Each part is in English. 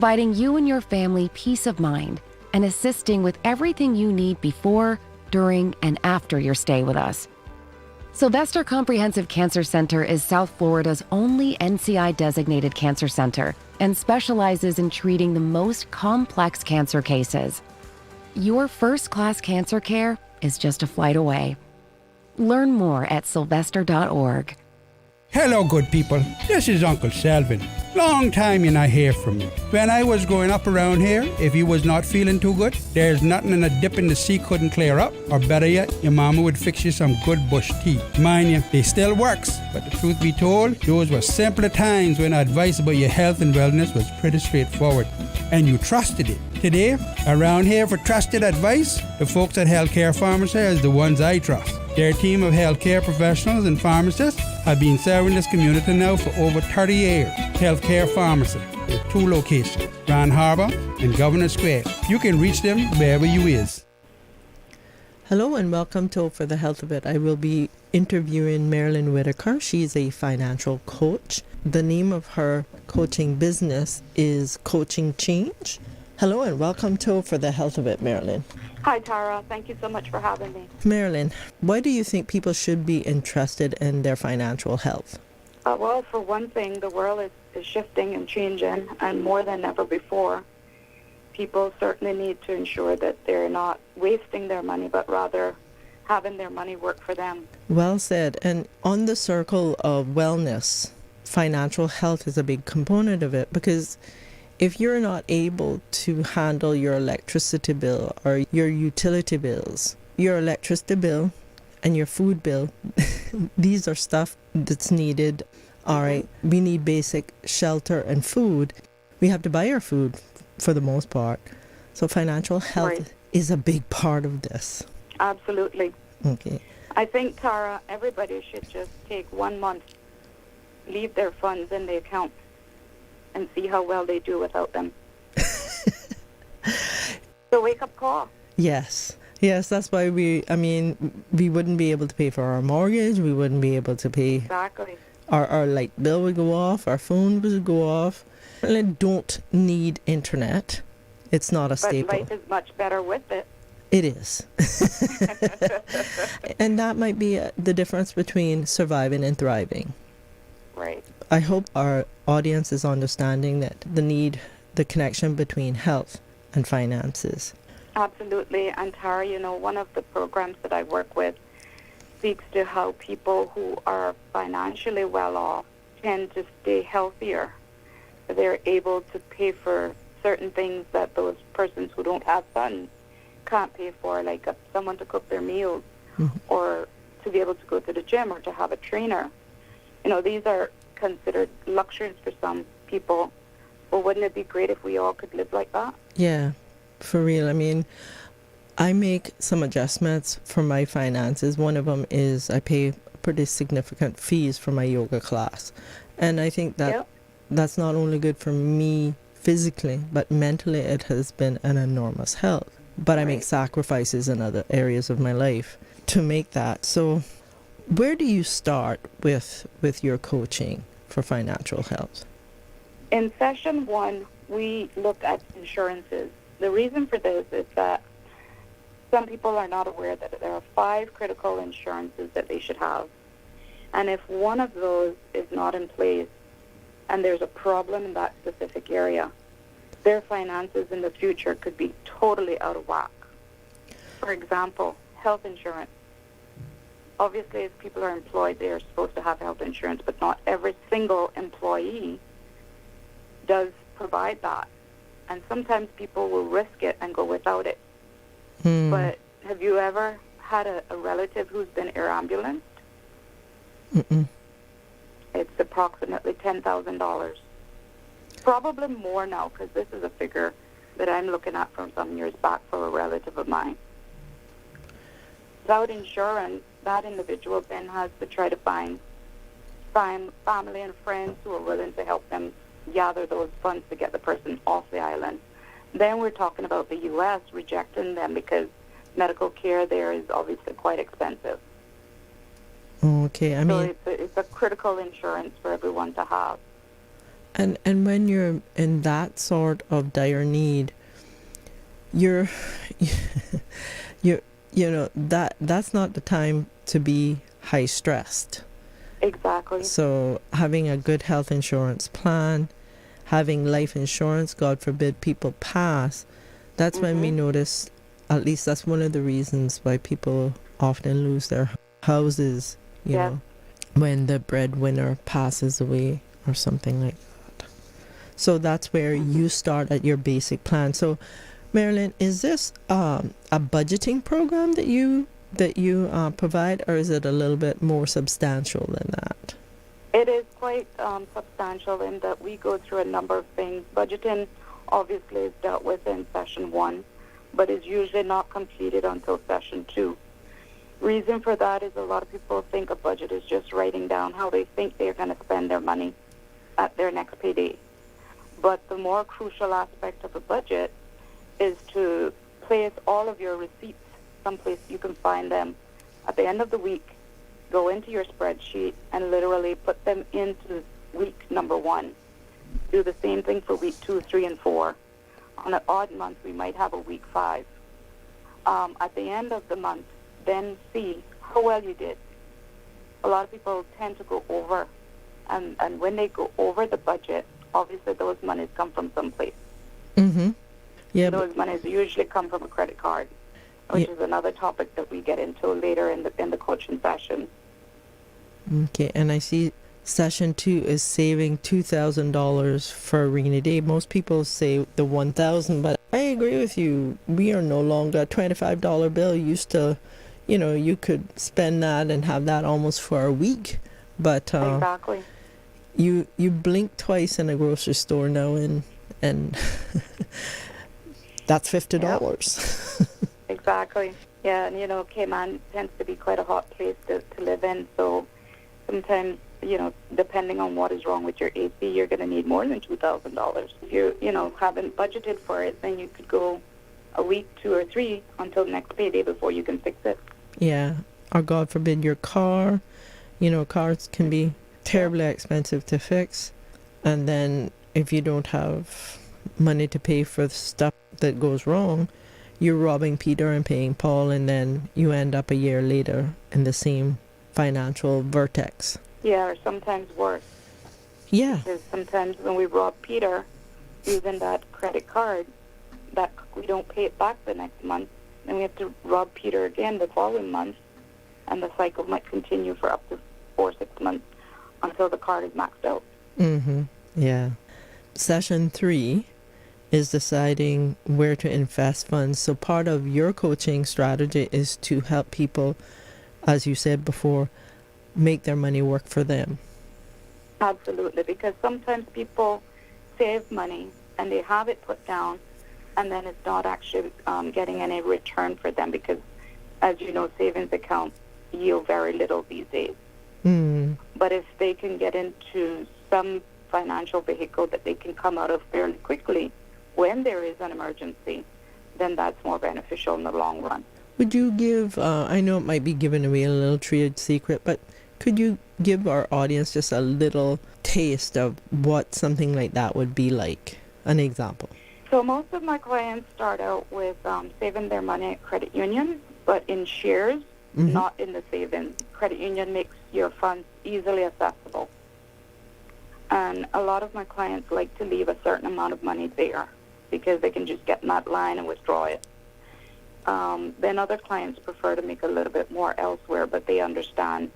providing you and your family peace of mind and assisting with everything you need before, during, and after your stay with us. Sylvester Comprehensive Cancer Center is South Florida's only NCI-designated cancer center and specializes in treating the most complex cancer cases. Your first-class cancer care is just a flight away. Learn more at sylvester.org. Hello, good people. This is Uncle Selvin. Long time you not hear from me. When I was growing up around here, if you was not feeling too good, there's nothing in a dip in the sea couldn't clear up. Or better yet, your mama would fix you some good bush tea. Mind you, they still works. But the truth be told, those were simpler times when advice about your health and wellness was pretty straightforward. And you trusted it. Today, around here for trusted advice, the folks at Healthcare Pharmacy is the ones I trust. Their team of healthcare professionals and pharmacists have been serving this community now for over 30 years. Healthcare Pharmacy with 2 locations, Grand Harbor and Governor Square. You can reach them wherever you is. Hello and welcome to For the Health of It. I will be interviewing Marilyn Whitaker. She's a financial coach. The name of her coaching business is Coaching Change. Hello and welcome to For the Health of It, Marilyn. Hi, Tara. Thank you so much for having me. Marilyn, why do you think people should be interested in their financial health? Well, for one thing, the world is shifting and changing, and more than ever before, people certainly need to ensure that they're not wasting their money, but rather having their money work for them. Well said. And on the circle of wellness, financial health is a big component of it, because if you're not able to handle your electricity bill or your utility bills, your electricity bill and your food bill, these are stuff that's needed. All right, we need basic shelter and food. We have to buy our food for the most part. So financial health is a big part of this. Absolutely. Okay. I think, Tara, everybody should just take 1 month, leave their funds in the account, and see how well they do without them. So wake-up call. Yes, that's why we wouldn't be able to pay for our mortgage, we wouldn't be able to pay. Exactly. Our light bill would go off, our phone would go off. I don't need internet. It's not a staple. But life is much better with it. It is. And that might be the difference between surviving and thriving. Right. I hope our audience is understanding that the connection between health and finances. Absolutely. And Tara, one of the programs that I work with speaks to how people who are financially well off tend to stay healthier. They're able to pay for certain things that those persons who don't have funds can't pay for, like someone to cook their meals, or to be able to go to the gym or to have a trainer. These are considered luxuries for some people. Well, wouldn't it be great if we all could live like that? Yeah, for real. I make some adjustments for my finances. One of them is I pay pretty significant fees for my yoga class. And I think that that's not only good for me physically, but mentally it has been an enormous help. But I make sacrifices in other areas of my life to make that. So where do you start with your coaching for financial health? In session 1, we look at insurances. The reason for this is that some people are not aware that there are 5 critical insurances that they should have. And if one of those is not in place and there's a problem in that specific area, their finances in the future could be totally out of whack. For example, health insurance. Obviously, if people are employed, they are supposed to have health insurance, but not every single employee does provide that. And sometimes people will risk it and go without it. But have you ever had a relative who's been air ambulanced? It's approximately $10,000. Probably more now, because this is a figure that I'm looking at from some years back for a relative of mine. Without insurance, that individual then has to try to find family and friends who are willing to help them gather those funds to get the person off the island. Then we're talking about the U.S. rejecting them because medical care there is obviously quite expensive. Okay, So it's a critical insurance for everyone to have. And when you're in that sort of dire need, you're you know that's not the time to be high stressed. Exactly. So having a good health insurance plan, having life insurance, God forbid people pass, that's when we notice, at least that's one of the reasons why people often lose their houses, you Yes. know, when the breadwinner passes away or something like that. So that's where you start at your basic plan. So Marilyn, is this a budgeting program that you provide, or is it a little bit more substantial than that? It is quite substantial in that we go through a number of things. Budgeting obviously is dealt with in session 1, but is usually not completed until session 2. Reason for that is a lot of people think a budget is just writing down how they think they're going to spend their money at their next payday. But the more crucial aspect of a budget is to place all of your receipts someplace you can find them at the end of the week. Go into your spreadsheet and literally put them into week number 1. Do the same thing for week 2, 3, and 4. On an odd month, we might have a week 5. At the end of the month, then see how well you did. A lot of people tend to go over, and when they go over the budget, obviously those monies come from someplace. Mm-hmm. Yeah. Those monies usually come from a credit card, which is another topic that we get into later in the coaching session. Okay, and I see session 2 is saving $2,000 for a rainy day. Most people say the $1,000, but I agree with you. We are no longer a $25 bill. Used to, you know, you could spend that and have that almost for a week, but Exactly. you blink twice in a grocery store now, and that's $50. Exactly. Yeah, and you know, Cayman tends to be quite a hot place to live in, so sometimes, you know, depending on what is wrong with your AC, you're going to need more than $2,000. If you know, haven't budgeted for it, then you could go a week, 2 or 3 until next payday before you can fix it. Yeah, or God forbid your car. You know, cars can be terribly expensive to fix, and then if you don't have money to pay for the stuff that goes wrong, you're robbing Peter and paying Paul, and then you end up a year later in the same financial vertex. Yeah, or sometimes worse. Yeah. Because sometimes when we rob Peter using that credit card, that we don't pay it back the next month, then we have to rob Peter again the following month, and the cycle might continue for up to 4 or 6 months until the card is maxed out. Mm-hmm. Yeah. Session 3 is deciding where to invest funds. So part of your coaching strategy is to help people, as you said before, make their money work for them. Absolutely, because sometimes people save money and they have it put down, and then it's not actually getting any return for them because, as you know, savings accounts yield very little these days. Mm. But if they can get into some financial vehicle that they can come out of fairly quickly when there is an emergency, then that's more beneficial in the long run. Would you give, I know it might be giving away a little trade secret, but could you give our audience just a little taste of what something like that would be like? An example. So most of my clients start out with saving their money at credit union, but in shares, not in the savings. Credit union makes your funds easily accessible. And a lot of my clients like to leave a certain amount of money there because they can just get in that line and withdraw it. Then other clients prefer to make a little bit more elsewhere, but they understand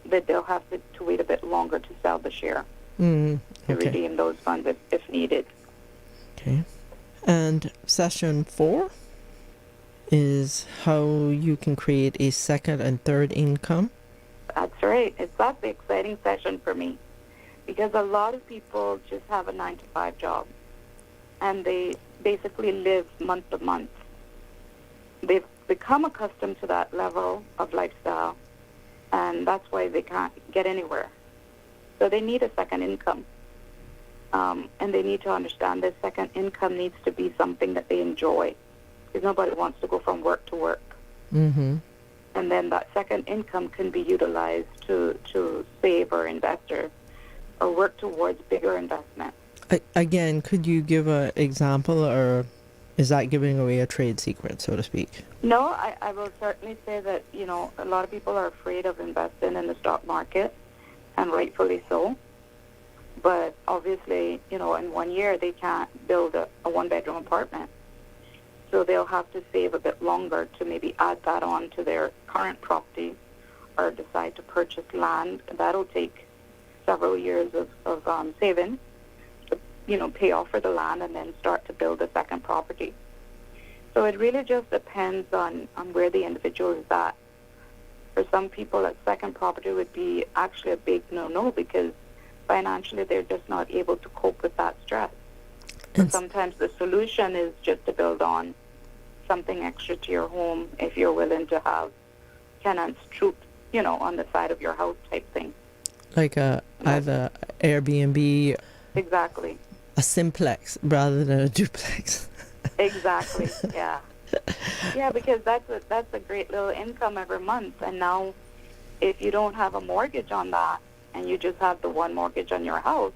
that they'll have to wait a bit longer to sell the share to redeem those funds if needed. Okay. And session 4 is how you can create a second and third income. That's right. That's the exciting session for me because a lot of people just have a 9-to-5 job and they basically live month to month. They've become accustomed to that level of lifestyle, and that's why they can't get anywhere. So they need a second income. And they need to understand this second income needs to be something that they enjoy, because nobody wants to go from work to work. Mm-hmm. And then that second income can be utilized to save or invest or work towards bigger investments. Again, could you give an example, or is that giving away a trade secret, so to speak? No, I will certainly say that, a lot of people are afraid of investing in the stock market, and rightfully so. But obviously, in 1 year, they can't build a one-bedroom apartment. So they'll have to save a bit longer to maybe add that on to their current property or decide to purchase land. That'll take several years of saving to, pay off for the land and then start to build a second property. So it really just depends on where the individual is at. For some people, a second property would be actually a big no-no because financially they're just not able to cope with that stress. So sometimes the solution is just to build on something extra to your home if you're willing to have tenants troop, on the side of your house type thing. Like either Airbnb, Exactly. a simplex rather than a duplex. Exactly. Yeah. Yeah, because that's a great little income every month. And now, if you don't have a mortgage on that, and you just have the one mortgage on your house,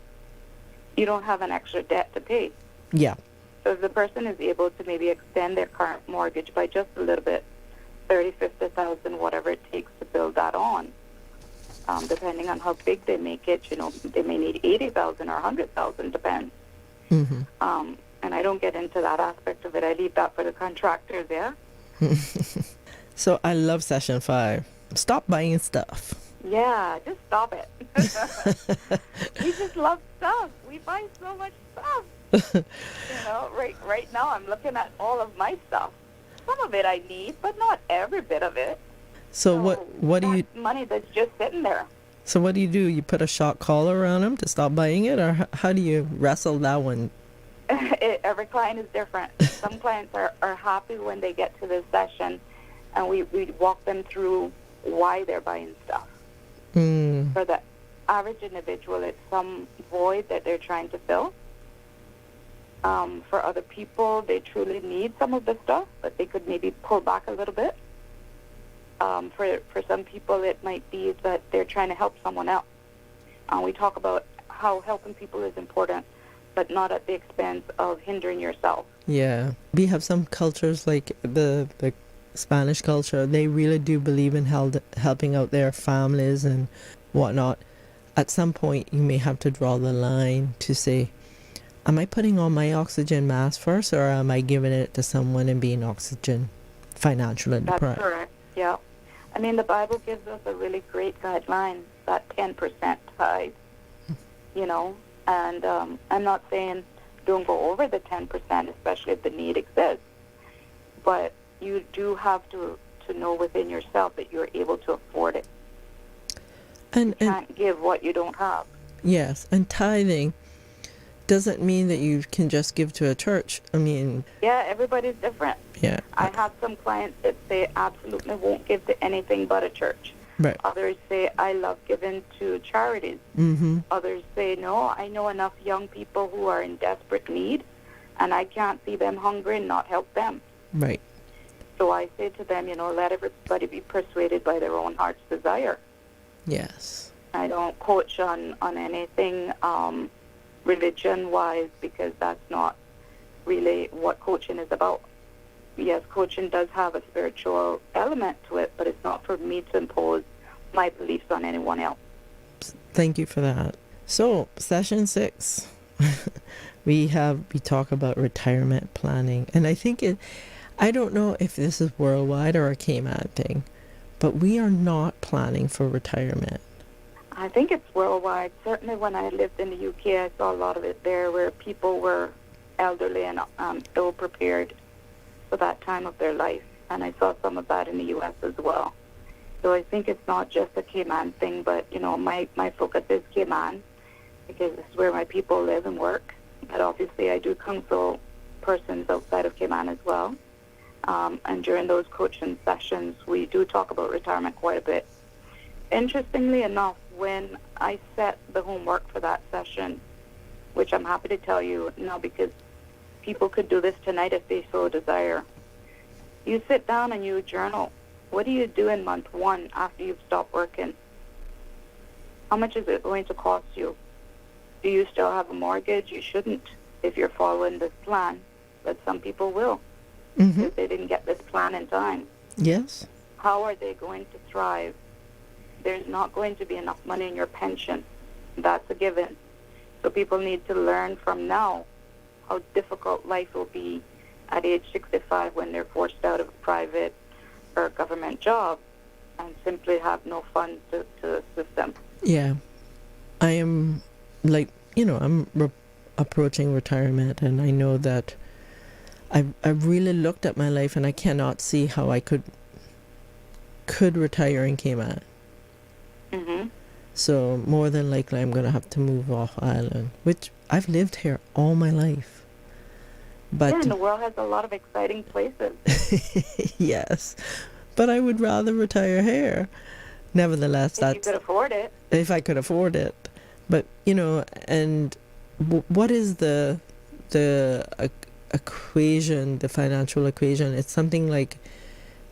you don't have an extra debt to pay. Yeah. So if the person is able to maybe extend their current mortgage by just a little bit, 30, 50,000, whatever it takes to build that on, depending on how big they make it, they may need 80,000 or 100,000, depends. Mm-hmm. And I don't get into that aspect of it. I leave that for the contractors, yeah? So I love session 5. Stop buying stuff. Yeah, just stop it. We just love stuff. We buy so much stuff. Right now I'm looking at all of my stuff. Some of it I need, but not every bit of it. So what do you... Money that's just sitting there. So what do? You put a shock collar around them to stop buying it, or how do you wrestle that one? Every client is different. Some clients are happy when they get to this session, and we walk them through why they're buying stuff. For the average individual, it's some void that they're trying to fill. For other people, they truly need some of the stuff, but they could maybe pull back a little bit. For some people, it might be that they're trying to help someone else. We talk about how helping people is important, but not at the expense of hindering yourself. Yeah. We have some cultures like the Spanish culture. They really do believe in helping out their families and whatnot. At some point, you may have to draw the line to say, am I putting on my oxygen mask first, or am I giving it to someone and being oxygen financially deprived? That's correct, yeah. I mean, the Bible gives us a really great guideline, that 10% tithe, and I'm not saying don't go over the 10%, especially if the need exists, but you do have to know within yourself that you're able to afford it. You can't give what you don't have. Yes, and tithing doesn't mean that you can just give to a church. I mean... Yeah, everybody's different. Yeah. I have some clients that say absolutely won't give to anything but a church. Right. Others say, I love giving to charities. Mm-hmm. Others say, no, I know enough young people who are in desperate need, and I can't see them hungry and not help them. Right. So I say to them, let everybody be persuaded by their own heart's desire. Yes. I don't coach on anything religion-wise, because that's not really what coaching is about. Yes, coaching does have a spiritual element to it, but it's not for me to impose my beliefs on anyone else. Thank you for that. So, session 6, we talk about retirement planning, and I don't know if this is worldwide or a Cayman thing, but we are not planning for retirement. I think it's worldwide. Certainly when I lived in the UK, I saw a lot of it there where people were elderly and ill-prepared for that time of their life. And I saw some of that in the U.S. as well. So I think it's not just a Cayman thing, but, my focus is Cayman because this is where my people live and work. But obviously I do counsel persons outside of Cayman as well. And during those coaching sessions, we do talk about retirement quite a bit. Interestingly enough, when I set the homework for that session, which I'm happy to tell you now because people could do this tonight if they so desire, you sit down and you journal. What do you do in month 1 after you've stopped working? How much is it going to cost you? Do you still have a mortgage? You shouldn't if you're following this plan, but some people will Mm-hmm. if they didn't get this plan in time. Yes. How are they going to thrive? There's not going to be enough money in your pension. That's a given. So people need to learn from now how difficult life will be at age 65 when they're forced out of a private or government job and simply have no funds to assist them. Yeah. I am I'm approaching retirement, and I know that I've really looked at my life, and I cannot see how I could retire in Cayman. Mm-hmm. So more than likely I'm going to have to move off island, which I've lived here all my life. But Yeah, and the world has a lot of exciting places. yes, but I would rather retire here. Nevertheless, If you could afford it. if I could afford it. But and what is the equation, the financial equation? It's something like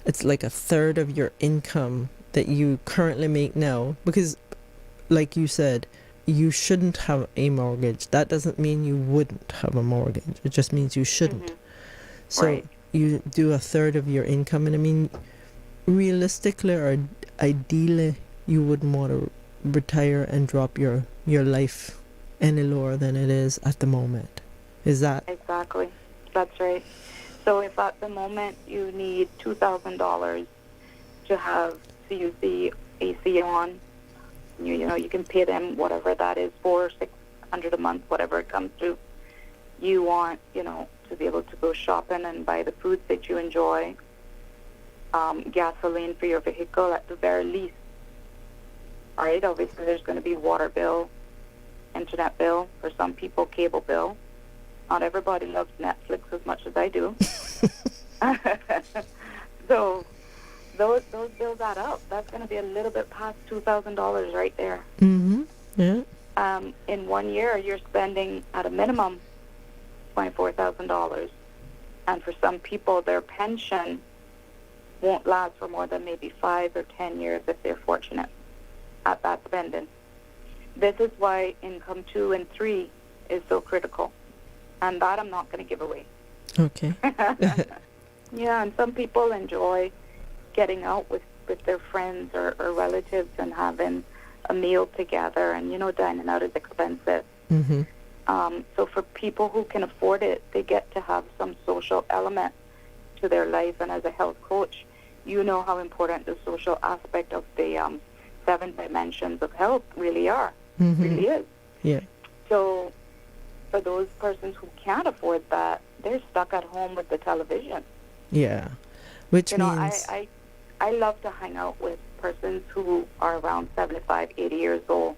it's like a third of your income that you currently make now, because like you said, you shouldn't have a mortgage. That doesn't mean you wouldn't have a mortgage. It just means you shouldn't. Mhm. So Right. you do a third of your income, and I mean, realistically or ideally, you wouldn't want to retire and drop your life any lower than it is at the moment. Is that? Exactly. That's right. So if at the moment you need $2,000 to have CUC AC on, you can pay them whatever that is, $400-$600 a month, whatever it comes to. You want, to be able to go shopping and buy the foods that you enjoy, gasoline for your vehicle at the very least. All right, obviously there's going to be water bill, internet bill, for some people cable bill. Not everybody loves Netflix as much as I do. So those bills add up. That's going to be a little bit past $2,000 right there. Mm-hmm. Yeah. In 1 year, you're spending at a minimum $24,000. And for some people, their pension won't last for more than maybe 5 or 10 years if they're fortunate at that spending. This is why income 2 and 3 is so critical. And that I'm not going to give away. Okay. Yeah, and some people enjoy getting out with their friends or relatives and having a meal together. And, dining out is expensive. Mm-hmm. So for people who can afford it, they get to have some social element to their life. And as a health coach, you know how important the social aspect of the 7 dimensions of health really are. Mm-hmm. Really is. Yeah. So for those persons who can't afford that, they're stuck at home with the television. Yeah. Which means... I love to hang out with persons who are around 75, 80 years old.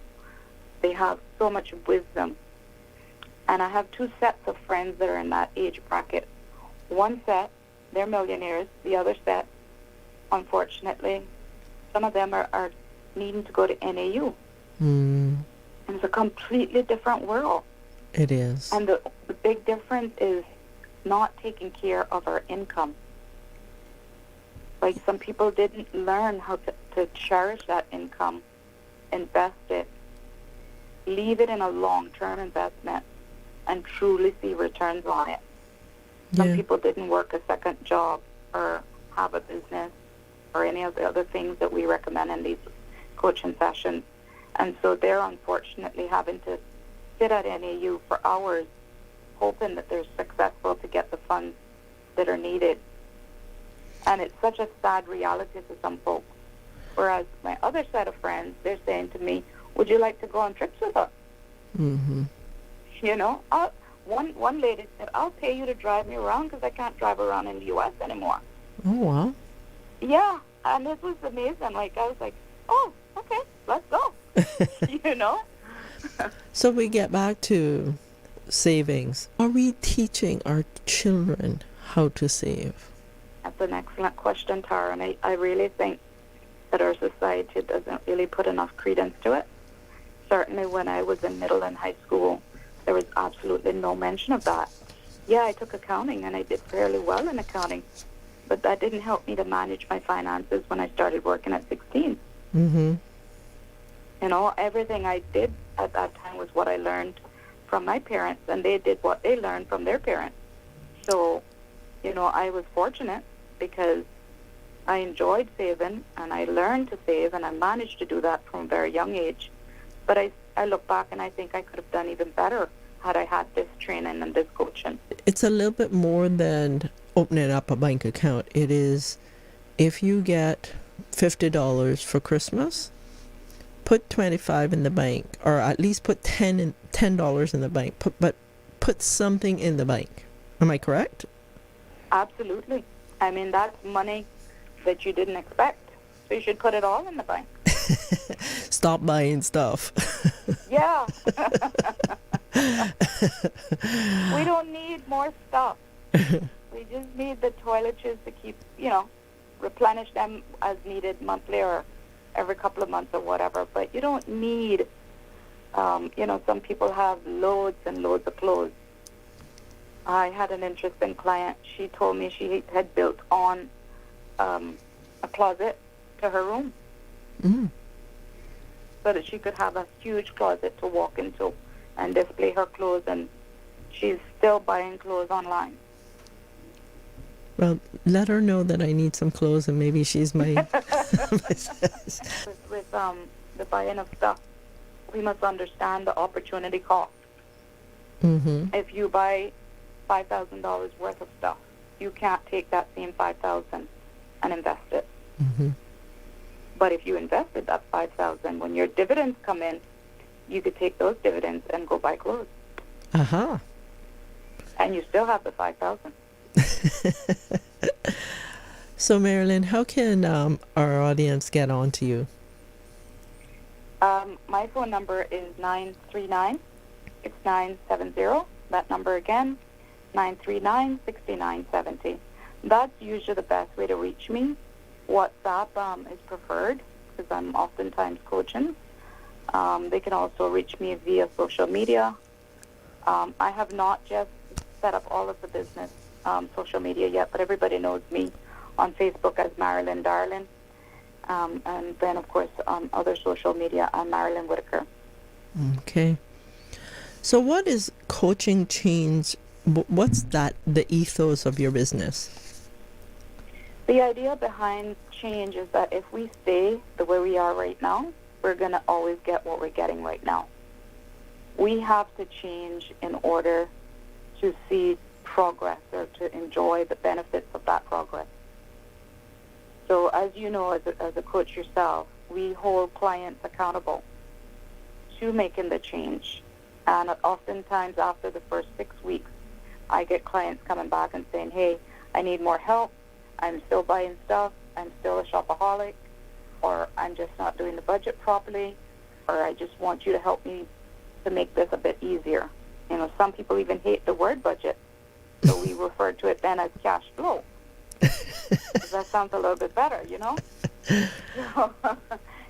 They have so much wisdom. And I have 2 sets of friends that are in that age bracket. One set, they're millionaires. The other set, unfortunately, some of them are needing to go to NAU. Mm, And it's a completely different world. it is. And the big difference is not taking care of our income. Like some people didn't learn how to cherish that income, invest it, leave it in a long-term investment, and truly see returns on it. Some Yeah. people didn't work a second job or have a business or any of the other things that we recommend in these coaching sessions. And so they're unfortunately having to sit at NAU for hours hoping that they're successful to get the funds that are needed. And it's such a sad reality to some folks. Whereas my other set of friends, they're saying to me, would you like to go on trips with us? Mm-hmm. One lady said, I'll pay you to drive me around because I can't drive around in the U.S. anymore. Oh, wow. Yeah, and this was amazing. Like, I was like, oh, okay, let's go. So we get back to savings. Are we teaching our children how to save? That's an excellent question, Tara, and I really think that our society doesn't really put enough credence to it. Certainly when I was in middle and high school, there was absolutely no mention of that. Yeah, I took accounting, and I did fairly well in accounting, but that didn't help me to manage my finances when I started working at 16. Mm-hmm. Everything I did at that time was what I learned from my parents, and they did what they learned from their parents. So, I was fortunate because I enjoyed saving, and I learned to save, and I managed to do that from a very young age. But I look back, and I think I could have done even better had I had this training and this coaching. It's a little bit more than opening up a bank account. It is, if you get $50 for Christmas, put $25 in the bank, or at least put $10 in the bank. But put something in the bank. Am I correct? Absolutely. I mean, that's money that you didn't expect. So you should put it all in the bank. Stop buying stuff. Yeah. We don't need more stuff. We just need the toiletries to keep, replenish them as needed monthly or every couple of months or whatever. But you don't need, some people have loads and loads of clothes. I had an interesting client. She told me she had built on a closet to her room so that she could have a huge closet to walk into and display her clothes, and she's still buying clothes online. Well, let her know that I need some clothes, and maybe she's my... With the buying of stuff, we must understand the opportunity cost. Mm-hmm. If you buy $5,000 worth of stuff, you can't take that same $5,000 and invest it. Mm-hmm. But if you invested that $5,000, when your dividends come in, you could take those dividends and go buy clothes. Aha. And you still have the $5,000. So, Marilyn, how can our audience get on to you? My phone number is 939-6970. That number again, 939-6970. That's usually the best way to reach me. WhatsApp is preferred because I'm oftentimes coaching. They can also reach me via social media. I have not just set up all of the business social media yet, but everybody knows me on Facebook as Marilyn Darling. And then, of course, on other social media, I'm Marilyn Whitaker. Okay. So what is Coaching Change? What's the ethos of your business? The idea behind change is that if we stay the way we are right now, we're going to always get what we're getting right now. We have to change in order to see progress or to enjoy the benefits of that progress. So as you know, as a coach yourself, we hold clients accountable to making the change. And oftentimes after the first 6 weeks, I get clients coming back and saying, hey, I need more help. I'm still buying stuff. I'm still a shopaholic. Or I'm just not doing the budget properly. Or I just want you to help me to make this a bit easier. Some people even hate the word budget. So we refer to it then as cash flow. That sounds a little bit better, So,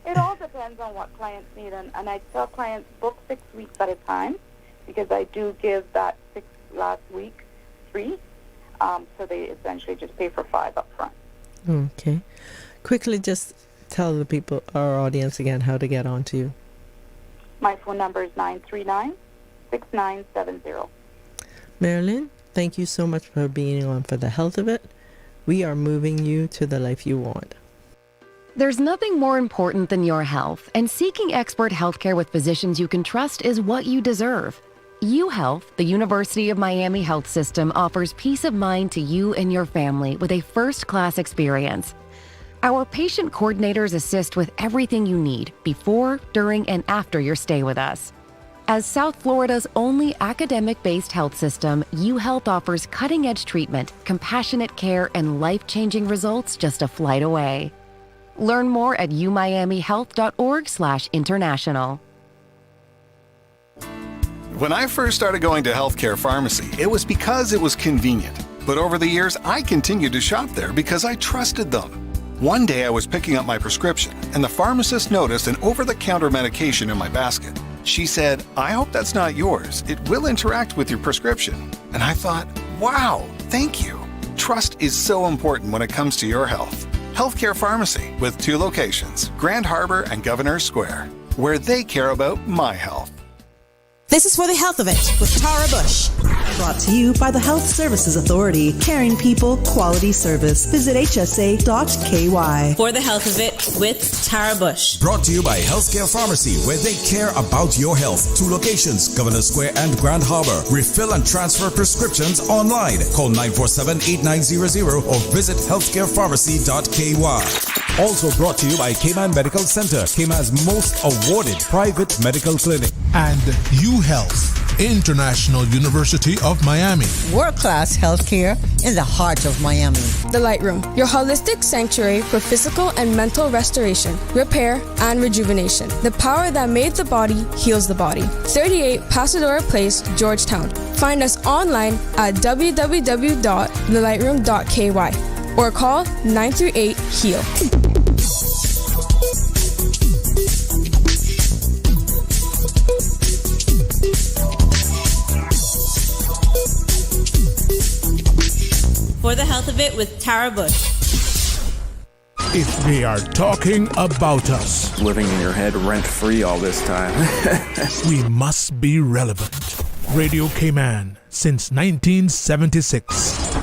it all depends on what clients need. And I tell clients book 6 weeks at a time because I do give that last week free. So they essentially just pay for 5 up front. Okay. Quickly just tell the people, our audience again, how to get on to you. My phone number is 939-6970. Marilyn, thank you so much for being on For the Health of It. We are moving you to the life you want. There's nothing more important than your health, and seeking expert healthcare with physicians you can trust is what you deserve. UHealth, the University of Miami Health System, offers peace of mind to you and your family with a first-class experience. Our patient coordinators assist with everything you need before, during, and after your stay with us. As South Florida's only academic-based health system, UHealth offers cutting-edge treatment, compassionate care, and life-changing results just a flight away. Learn more at umiamihealth.org/international. When I first started going to Healthcare Pharmacy, it was because it was convenient. But over the years, I continued to shop there because I trusted them. One day I was picking up my prescription, and the pharmacist noticed an over-the-counter medication in my basket. She said, "I hope that's not yours. It will interact with your prescription." And I thought, wow, thank you. Trust is so important when it comes to your health. Healthcare Pharmacy, with 2 locations, Grand Harbor and Governor Square, where they care about my health. This is For the Health of It with Tara Bush. Brought to you by the Health Services Authority. Caring people, quality service. Visit hsa.ky. For the Health of It with Tara Bush. Brought to you by Healthcare Pharmacy, where they care about your health. 2 locations, Governor Square and Grand Harbor. Refill and transfer prescriptions online. Call 947-8900 or visit healthcarepharmacy.ky. Also brought to you by Cayman Medical Center, Cayman's most awarded private medical clinic. And UHealth, International University of Miami. World-class healthcare in the heart of Miami. The Light Room, your holistic sanctuary for physical and mental restoration, repair, and rejuvenation. The power that made the body heals the body. 38 Pasadora Place, Georgetown. Find us online at www.thelightroom.ky or call 938-HEAL. For the Health of It with Tara Bush. If they are talking about us, living in your head rent-free all this time, we must be relevant. Radio Cayman since 1976.